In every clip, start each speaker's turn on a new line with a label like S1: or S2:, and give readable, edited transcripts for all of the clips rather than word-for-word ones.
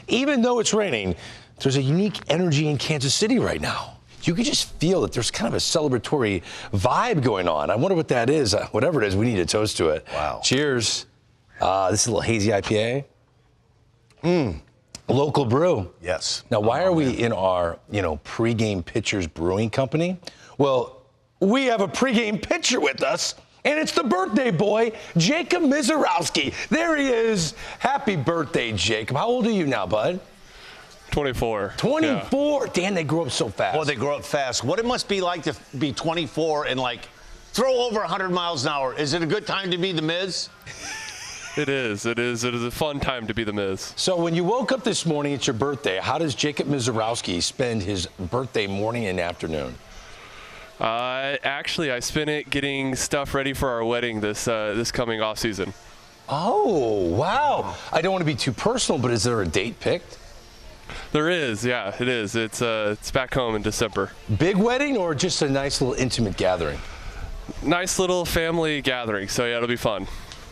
S1: Even though it's raining, there's a unique energy in Kansas City right now. You can just feel that there's kind of a celebratory vibe going on. I wonder what that is. Whatever it is, we need to toast to it.
S2: Wow.
S1: Cheers. This is a little hazy IPA. Local brew.
S2: Yes.
S1: Now, why are we in our, pregame pitchers brewing company? Well, we have a pregame pitcher with us, and it's the birthday boy, Jacob Misiorowski. There he is. Happy birthday, Jacob. How old are you now, bud?
S3: 24.
S1: 24? Yeah. Dan, they grow up so fast.
S2: Well, they grow up fast. What it must be like to be 24 and, throw over 100 miles an hour. Is it a good time to be the Miz?
S3: It is. It is a fun time to be the Miz.
S1: So when you woke up this morning, it's your birthday. How does Jacob Misiorowski spend his birthday morning and afternoon?
S3: Actually, I spent it getting stuff ready for our wedding this coming off season.
S1: Oh, wow. I don't want to be too personal, but is there a date picked?
S3: There is, yeah, it is. It's back home in December.
S1: Big wedding or just a nice little intimate gathering?
S3: Nice little family gathering, so yeah, it'll be fun.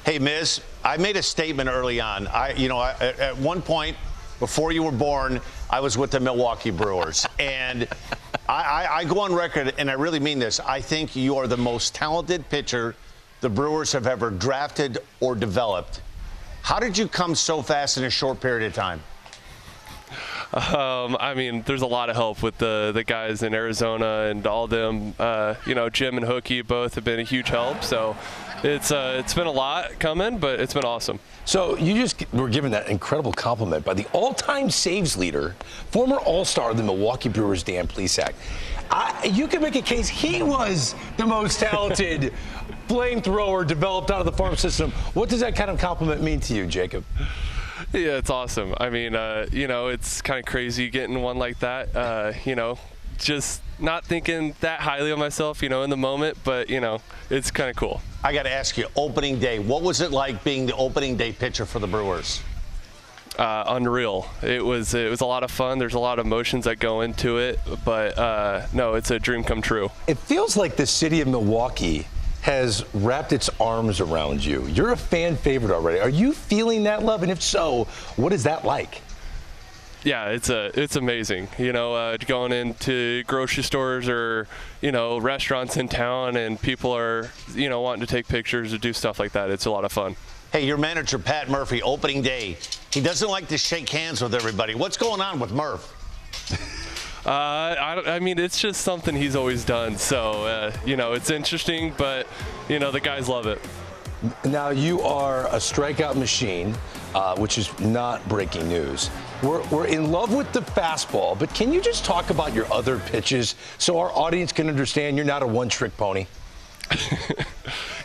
S2: Hey, Miz, I made a statement early on. At one point, before you were born, I was with the Milwaukee Brewers. And I go on record, and I really mean this. I think you are the most talented pitcher the Brewers have ever drafted or developed. How did you come so fast in a short period of time?
S3: There's a lot of help with the guys in Arizona and all them. Jim and Hookie both have been a huge help. So it's been a lot coming, but it's been awesome.
S1: So you just were given that incredible compliment by the all-time saves leader, former All-Star of the Milwaukee Brewers, Dan Plesac. You can make a case he was the most talented flamethrower developed out of the farm system. What does that kind of compliment mean to you, Jacob?
S3: Yeah, it's awesome. It's kind of crazy getting one like that. Just not thinking that highly of myself, in the moment, but, it's kind of cool.
S2: I got to ask you, opening day, what was it like being the opening day pitcher for the Brewers?
S3: Unreal. It was a lot of fun. There's a lot of emotions that go into it, but no, it's a dream come true.
S1: It feels like the city of Milwaukee has wrapped its arms around you. You're a fan favorite already. Are you feeling that love? And if so, what is that like?
S3: Yeah, it's amazing. Going into grocery stores or, restaurants in town and people are, wanting to take pictures or do stuff like that. It's a lot of fun.
S2: Hey, your manager, Pat Murphy, opening day, he doesn't like to shake hands with everybody. What's going on with Murph?
S3: It's just something he's always done. So, it's interesting, but, the guys love it.
S1: Now, you are a strikeout machine, which is not breaking news. We're in love with the fastball, but can you just talk about your other pitches so our audience can understand you're not a one-trick pony?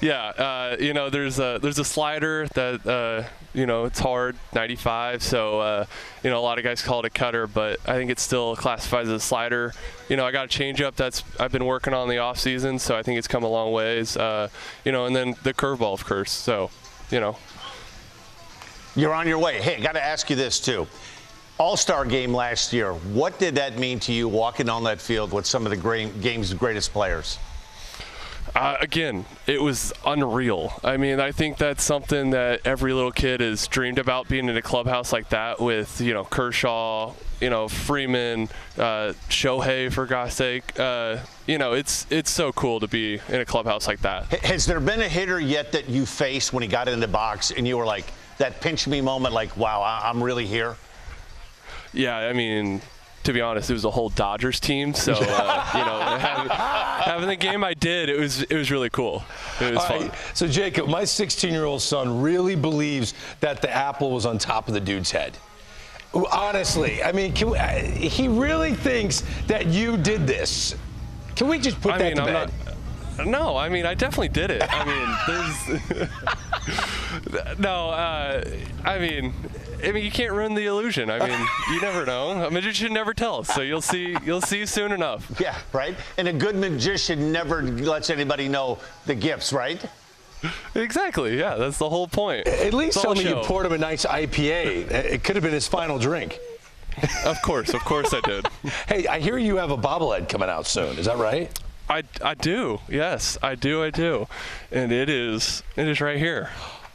S3: Yeah, there's a slider that, it's hard, 95. So, a lot of guys call it a cutter, but I think it's still classified as a slider. I got a changeup I've been working on in the off season, so I think it's come a long ways. And then the curveball, of course. So,
S2: You're on your way. Hey, I got to ask you this too. All-Star game last year. What did that mean to you walking on that field with some of the game's greatest players?
S3: Again, it was unreal. I think that's something that every little kid has dreamed about, being in a clubhouse like that with, Kershaw, Freeman, Shohei, for God's sake. It's so cool to be in a clubhouse like that.
S2: Has there been a hitter yet that you faced when he got in the box and you were like, that pinch me moment, like, wow, I'm really here?
S3: Yeah, to be honest, it was a whole Dodgers team. So, having the game I did, it was really cool. It was fun.
S1: Right. So, Jacob, my 16-year-old son really believes that the apple was on top of the dude's head. Honestly, he really thinks that you did this. Can we just put that to bed?
S3: No, I definitely did it. You can't ruin the illusion. You never know. A magician never tells, so you'll see soon enough.
S2: Yeah, right? And a good magician never lets anybody know the gifts, right?
S3: Exactly, yeah, that's the whole point.
S1: At least tell me you poured him a nice IPA. It could have been his final drink.
S3: Of course I did.
S1: Hey, I hear you have a bobblehead coming out soon. Is that right?
S3: I do. Yes, I do. And it is right here.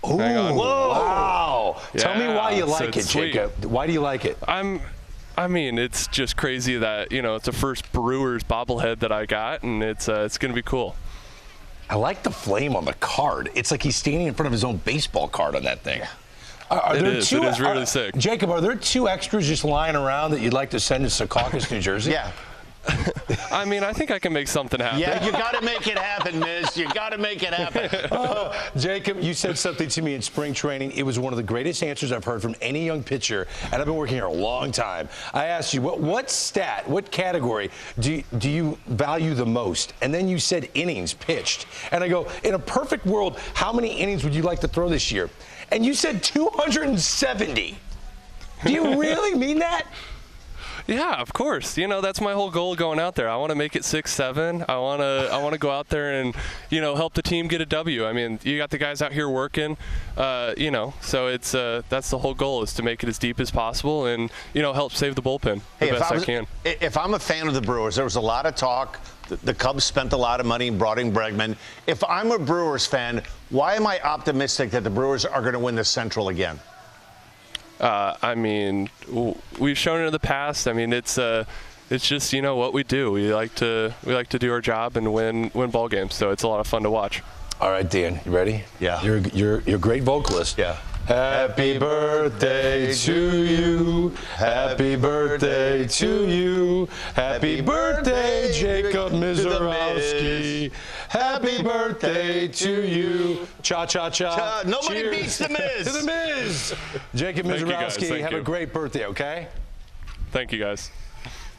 S1: Ooh, wow.
S3: Yeah,
S1: Tell me why you like it,
S3: sweet.
S1: Jacob. Why do you like it?
S3: I mean, it's just crazy that, it's the first Brewers bobblehead that I got, and it's going to be cool.
S1: I like the flame on the card. It's like he's standing in front of his own baseball card on that thing.
S3: It is really sick.
S1: Jacob, are there 2 extras just lying around that you'd like to send to Secaucus, New Jersey?
S2: Yeah.
S3: I mean, I think I can make something happen.
S2: Yeah, you got to make it happen, Miz. You got to make it happen.
S1: Jacob, you said something to me in spring training. It was one of the greatest answers I've heard from any young pitcher, and I've been working here a long time. I asked you, what stat, what category do you value the most? And then you said innings pitched. And I go, in a perfect world, how many innings would you like to throw this year? And you said 270. Do you really mean that?
S3: Yeah, of course. That's my whole goal going out there. I want to make it 6-7. I want to go out there and, help the team get a W. I mean, you got the guys out here working, so it's that's the whole goal, is to make it as deep as possible and, help save the bullpen the best I can.
S2: If I'm a fan of the Brewers, there was a lot of talk. The Cubs spent a lot of money and brought in Bregman. If I'm a Brewers fan, why am I optimistic that the Brewers are going to win the Central again?
S3: I mean, we've shown it in the past. I mean, it's just what we do. We like to do our job and win ball games. So it's a lot of fun to watch.
S1: All right, Dan, you ready?
S2: Yeah.
S1: You're a great vocalist.
S2: Yeah.
S1: Happy birthday to you. Happy birthday to you. Happy birthday, Jacob Misiorowski. Happy birthday to you. Cha cha cha.
S2: Nobody
S1: Cheers.
S2: beats the Miz.
S1: To the Miz. Jacob
S3: Thank you, guys.
S1: Misiorowski,
S3: Thank
S1: have
S3: you.
S1: a great birthday, okay?
S3: Thank you, guys.